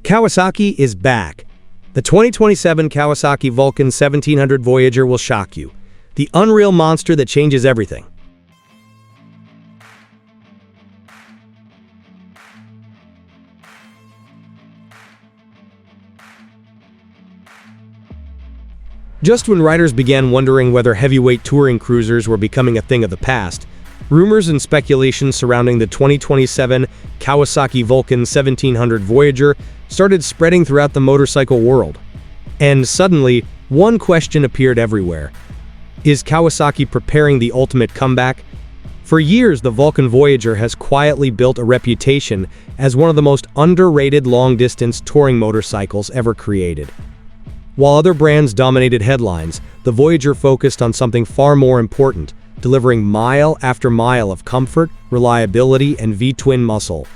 Kawasaki is back. The 2027 Kawasaki Vulcan 1700 Voyager will shock you. The unreal monster that changes everything. Just when riders began wondering whether heavyweight touring cruisers were becoming a thing of the past, rumors and speculation surrounding the 2027 Kawasaki Vulcan 1700 Voyager started spreading throughout the motorcycle world. And suddenly, one question appeared everywhere. Is Kawasaki preparing the ultimate comeback? For years, the Vulcan Voyager has quietly built a reputation as one of the most underrated long-distance touring motorcycles ever created. While other brands dominated headlines, the Voyager focused on something far more important, delivering mile after mile of comfort, reliability, and V-twin muscle.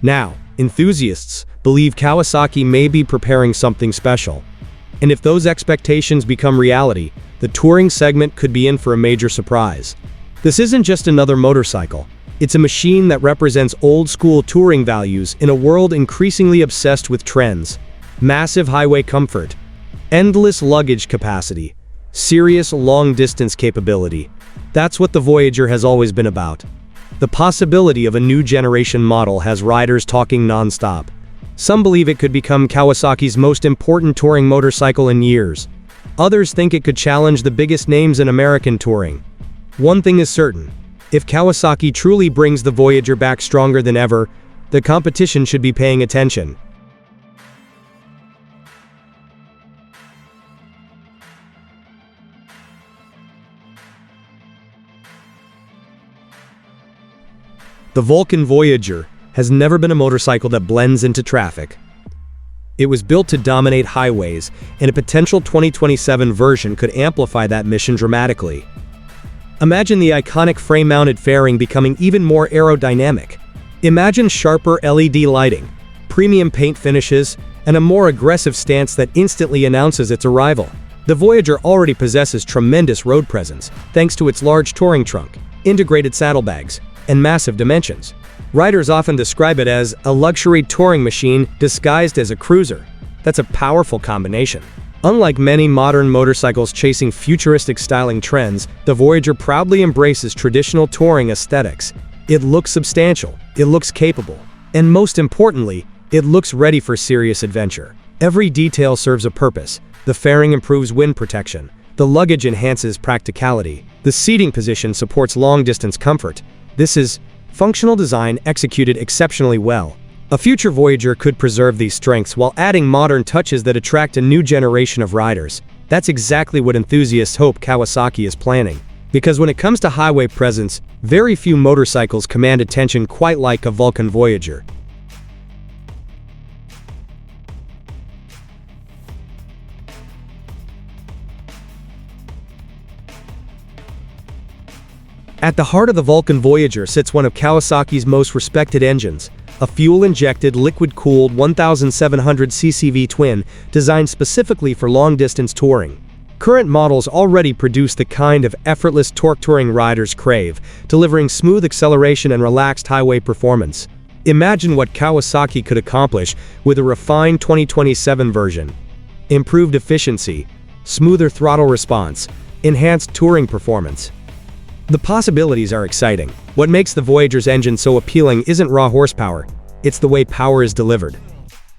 Now, enthusiasts believe Kawasaki may be preparing something special. And if those expectations become reality, the touring segment could be in for a major surprise. This isn't just another motorcycle. It's a machine that represents old-school touring values in a world increasingly obsessed with trends. Massive highway comfort, endless luggage capacity, serious long-distance capability. That's what the Voyager has always been about. The possibility of a new generation model has riders talking non-stop. Some believe it could become Kawasaki's most important touring motorcycle in years. Others think it could challenge the biggest names in American touring. One thing is certain: if Kawasaki truly brings the Voyager back stronger than ever, the competition should be paying attention. The Vulcan Voyager has never been a motorcycle that blends into traffic. It was built to dominate highways, and a potential 2027 version could amplify that mission dramatically. Imagine the iconic frame-mounted fairing becoming even more aerodynamic. Imagine sharper LED lighting, premium paint finishes, and a more aggressive stance that instantly announces its arrival. The Voyager already possesses tremendous road presence, thanks to its large touring trunk, integrated saddlebags, and massive dimensions. Riders often describe it as a luxury touring machine disguised as a cruiser. That's a powerful combination. Unlike many modern motorcycles chasing futuristic styling trends, the Voyager proudly embraces traditional touring aesthetics. It looks substantial, it looks capable, and most importantly, it looks ready for serious adventure. Every detail serves a purpose. The fairing improves wind protection. The luggage enhances practicality. The seating position supports long-distance comfort. This is functional design executed exceptionally well. A future Voyager could preserve these strengths while adding modern touches that attract a new generation of riders. That's exactly what enthusiasts hope Kawasaki is planning. Because when it comes to highway presence, very few motorcycles command attention quite like a Vulcan Voyager. At the heart of the Vulcan Voyager sits one of Kawasaki's most respected engines, a fuel-injected, liquid-cooled 1700cc V-twin designed specifically for long-distance touring. Current models already produce the kind of effortless torque touring riders crave, delivering smooth acceleration and relaxed highway performance. Imagine what Kawasaki could accomplish with a refined 2027 version. Improved efficiency, smoother throttle response, enhanced touring performance. The possibilities are exciting. What makes the Voyager's engine so appealing isn't raw horsepower, it's the way power is delivered.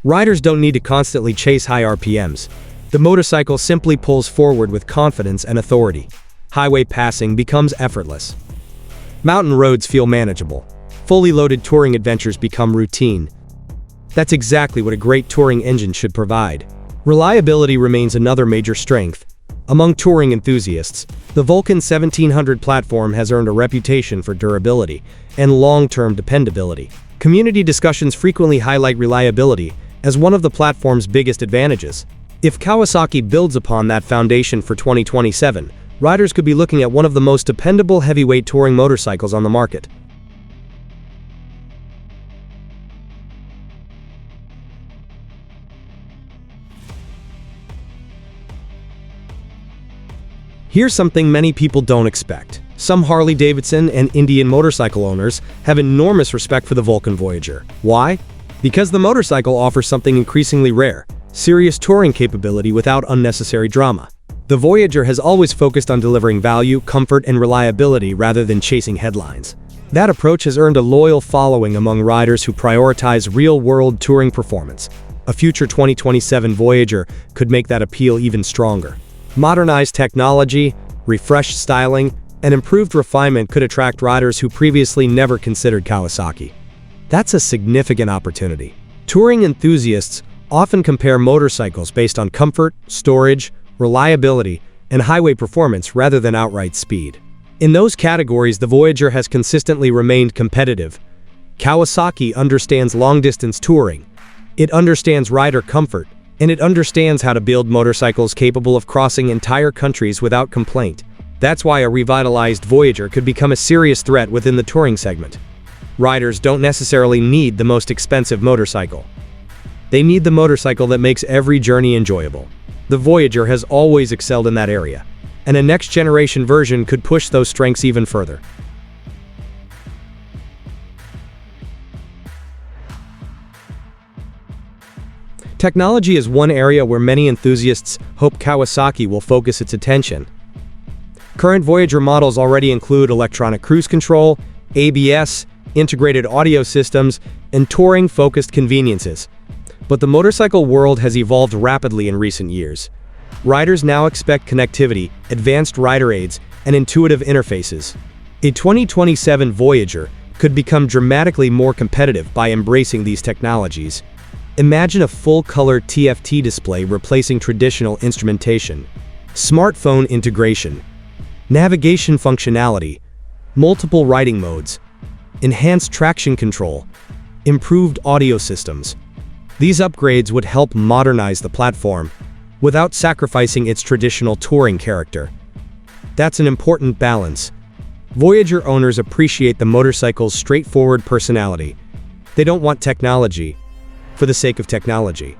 Riders don't need to constantly chase high RPMs. The motorcycle simply pulls forward with confidence and authority. Highway passing becomes effortless. Mountain roads feel manageable. Fully loaded touring adventures become routine. That's exactly what a great touring engine should provide. Reliability remains another major strength. Among touring enthusiasts, the Vulcan 1700 platform has earned a reputation for durability and long-term dependability. Community discussions frequently highlight reliability as one of the platform's biggest advantages. If Kawasaki builds upon that foundation for 2027, riders could be looking at one of the most dependable heavyweight touring motorcycles on the market. Here's something many people don't expect. Some Harley-Davidson and Indian motorcycle owners have enormous respect for the Vulcan Voyager. Why? Because the motorcycle offers something increasingly rare, serious touring capability without unnecessary drama. The Voyager has always focused on delivering value, comfort, and reliability rather than chasing headlines. That approach has earned a loyal following among riders who prioritize real-world touring performance. A future 2027 Voyager could make that appeal even stronger. Modernized technology, refreshed styling, and improved refinement could attract riders who previously never considered Kawasaki. That's a significant opportunity. Touring enthusiasts often compare motorcycles based on comfort, storage, reliability, and highway performance rather than outright speed. In those categories, the Voyager has consistently remained competitive. Kawasaki understands long-distance touring. It understands rider comfort, and it understands how to build motorcycles capable of crossing entire countries without complaint. That's why a revitalized Voyager could become a serious threat within the touring segment. Riders don't necessarily need the most expensive motorcycle. They need the motorcycle that makes every journey enjoyable. The Voyager has always excelled in that area, and a next-generation version could push those strengths even further. Technology is one area where many enthusiasts hope Kawasaki will focus its attention. Current Voyager models already include electronic cruise control, ABS, integrated audio systems, and touring-focused conveniences. But the motorcycle world has evolved rapidly in recent years. Riders now expect connectivity, advanced rider aids, and intuitive interfaces. A 2027 Voyager could become dramatically more competitive by embracing these technologies. Imagine a full-color TFT display replacing traditional instrumentation, smartphone integration, navigation functionality, multiple riding modes, enhanced traction control, improved audio systems. These upgrades would help modernize the platform without sacrificing its traditional touring character. That's an important balance. Voyager owners appreciate the motorcycle's straightforward personality. They don't want technology for the sake of technology.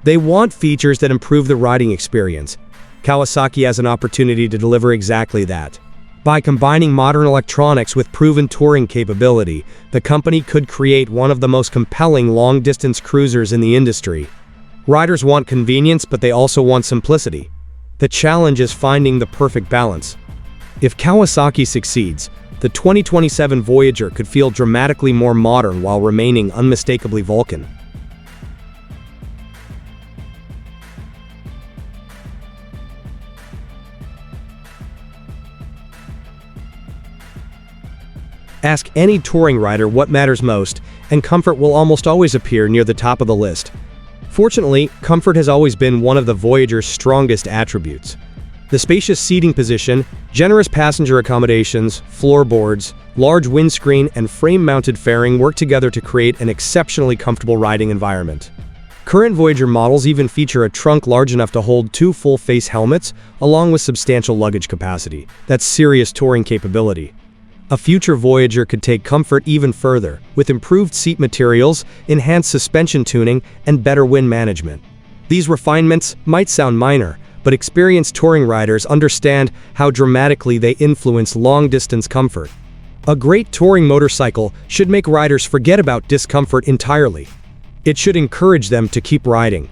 They want features that improve the riding experience. Kawasaki has an opportunity to deliver exactly that. By combining modern electronics with proven touring capability, the company could create one of the most compelling long-distance cruisers in the industry. Riders want convenience, but they also want simplicity. The challenge is finding the perfect balance. If Kawasaki succeeds, the 2027 Voyager could feel dramatically more modern while remaining unmistakably Vulcan. Ask any touring rider what matters most, and comfort will almost always appear near the top of the list. Fortunately, comfort has always been one of the Voyager's strongest attributes. The spacious seating position, generous passenger accommodations, floorboards, large windscreen, and frame-mounted fairing work together to create an exceptionally comfortable riding environment. Current Voyager models even feature a trunk large enough to hold 2 full-face helmets, along with substantial luggage capacity. That's serious touring capability. A future Voyager could take comfort even further, with improved seat materials, enhanced suspension tuning, and better wind management. These refinements might sound minor, but experienced touring riders understand how dramatically they influence long-distance comfort. A great touring motorcycle should make riders forget about discomfort entirely. It should encourage them to keep riding,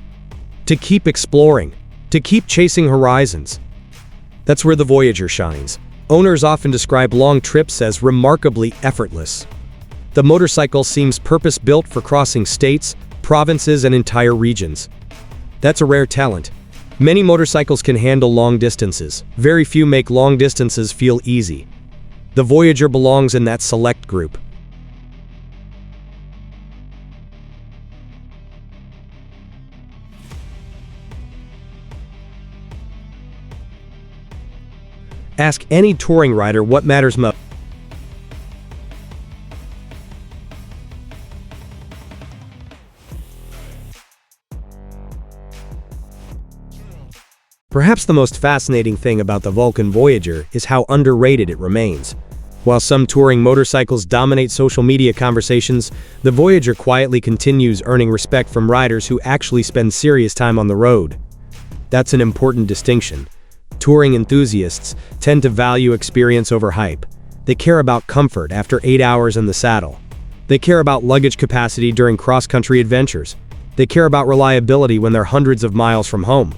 to keep exploring, to keep chasing horizons. That's where the Voyager shines. Owners often describe long trips as remarkably effortless. The motorcycle seems purpose-built for crossing states, provinces, and entire regions. That's a rare talent. Many motorcycles can handle long distances. Very few make long distances feel easy. The Voyager belongs in that select group. Ask any touring rider what matters most. Perhaps the most fascinating thing about the Vulcan Voyager is how underrated it remains. While some touring motorcycles dominate social media conversations, the Voyager quietly continues earning respect from riders who actually spend serious time on the road. That's an important distinction. Touring enthusiasts tend to value experience over hype. They care about comfort after 8 hours in the saddle. They care about luggage capacity during cross-country adventures. They care about reliability when they're hundreds of miles from home.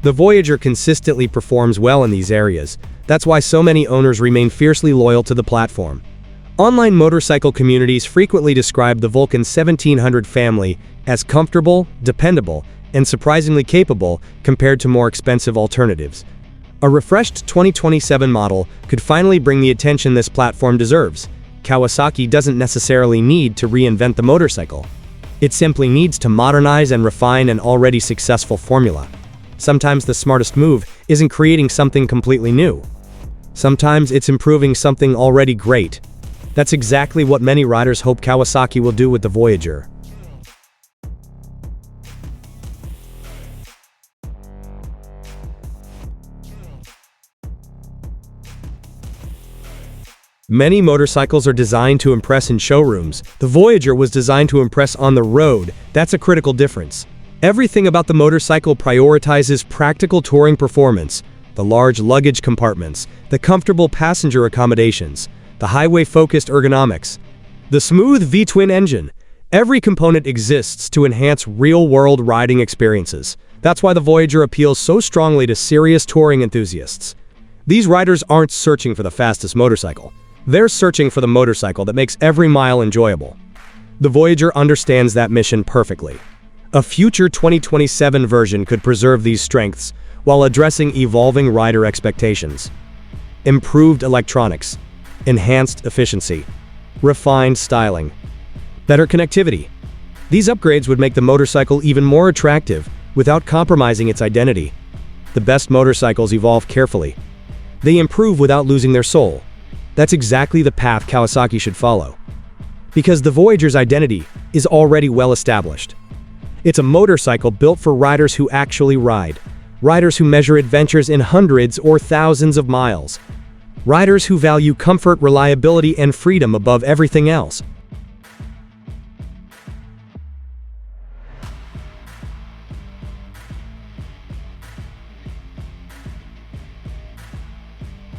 The Voyager consistently performs well in these areas. That's why so many owners remain fiercely loyal to the platform. Online motorcycle communities frequently describe the Vulcan 1700 family as comfortable, dependable, and surprisingly capable compared to more expensive alternatives. A refreshed 2027 model could finally bring the attention this platform deserves. Kawasaki doesn't necessarily need to reinvent the motorcycle. It simply needs to modernize and refine an already successful formula. Sometimes the smartest move isn't creating something completely new. Sometimes it's improving something already great. That's exactly what many riders hope Kawasaki will do with the Voyager. Many motorcycles are designed to impress in showrooms. The Voyager was designed to impress on the road. That's a critical difference. Everything about the motorcycle prioritizes practical touring performance, the large luggage compartments, the comfortable passenger accommodations, the highway-focused ergonomics, the smooth V-twin engine. Every component exists to enhance real-world riding experiences. That's why the Voyager appeals so strongly to serious touring enthusiasts. These riders aren't searching for the fastest motorcycle. They're searching for the motorcycle that makes every mile enjoyable. The Voyager understands that mission perfectly. A future 2027 version could preserve these strengths while addressing evolving rider expectations. Improved electronics, enhanced efficiency, refined styling, better connectivity. These upgrades would make the motorcycle even more attractive without compromising its identity. The best motorcycles evolve carefully. They improve without losing their soul. That's exactly the path Kawasaki should follow. Because the Voyager's identity is already well established. It's a motorcycle built for riders who actually ride. Riders who measure adventures in hundreds or thousands of miles. Riders who value comfort, reliability, and freedom above everything else.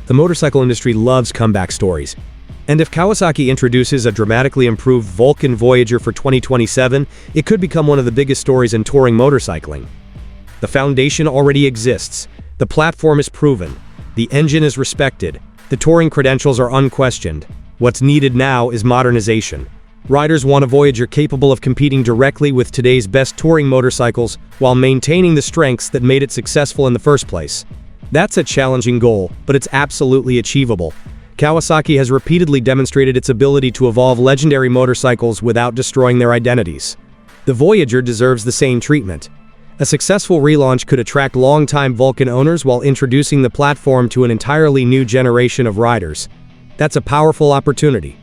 The motorcycle industry loves comeback stories. And if Kawasaki introduces a dramatically improved Vulcan Voyager for 2027, it could become one of the biggest stories in touring motorcycling. The foundation already exists. The platform is proven. The engine is respected. The touring credentials are unquestioned. What's needed now is modernization. Riders want a Voyager capable of competing directly with today's best touring motorcycles while maintaining the strengths that made it successful in the first place. That's a challenging goal, but it's absolutely achievable. Kawasaki has repeatedly demonstrated its ability to evolve legendary motorcycles without destroying their identities. The Voyager deserves the same treatment. A successful relaunch could attract longtime Vulcan owners while introducing the platform to an entirely new generation of riders. That's a powerful opportunity.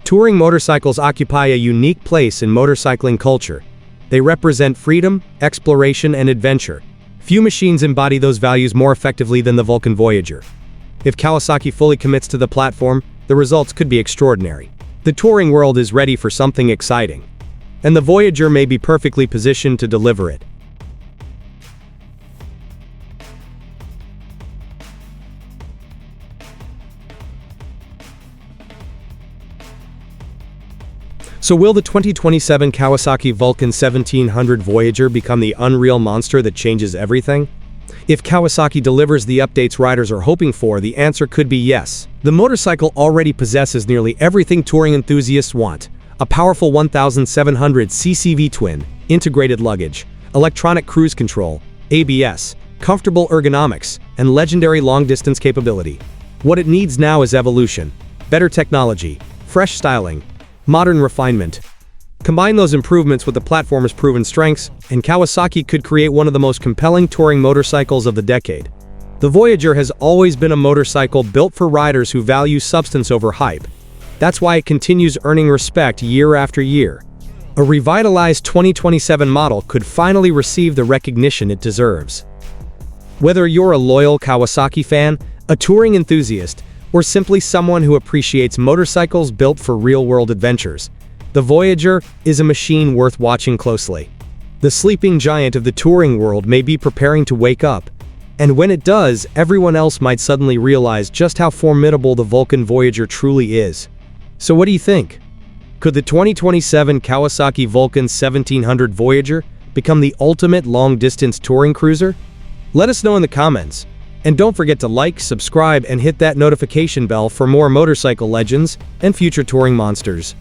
Touring motorcycles occupy a unique place in motorcycling culture. They represent freedom, exploration, and adventure. Few machines embody those values more effectively than the Vulcan Voyager. If Kawasaki fully commits to the platform, the results could be extraordinary. The touring world is ready for something exciting. And the Voyager may be perfectly positioned to deliver it. So will the 2027 Kawasaki Vulcan 1700 Voyager become the unreal monster that changes everything? If Kawasaki delivers the updates riders are hoping for, the answer could be yes. The motorcycle already possesses nearly everything touring enthusiasts want. A powerful 1700cc V-twin, integrated luggage, electronic cruise control, ABS, comfortable ergonomics, and legendary long-distance capability. What it needs now is evolution, better technology, fresh styling, modern refinement. Combine those improvements with the platform's proven strengths, and Kawasaki could create one of the most compelling touring motorcycles of the decade. The Voyager has always been a motorcycle built for riders who value substance over hype. That's why it continues earning respect year after year. A revitalized 2027 model could finally receive the recognition it deserves. Whether you're a loyal Kawasaki fan, a touring enthusiast, or simply someone who appreciates motorcycles built for real-world adventures, the Voyager is a machine worth watching closely. The sleeping giant of the touring world may be preparing to wake up, and when it does, everyone else might suddenly realize just how formidable the Vulcan Voyager truly is. So what do you think? Could the 2027 Kawasaki Vulcan 1700 Voyager become the ultimate long-distance touring cruiser? Let us know in the comments. And don't forget to like, subscribe, and hit that notification bell for more motorcycle legends and future touring monsters.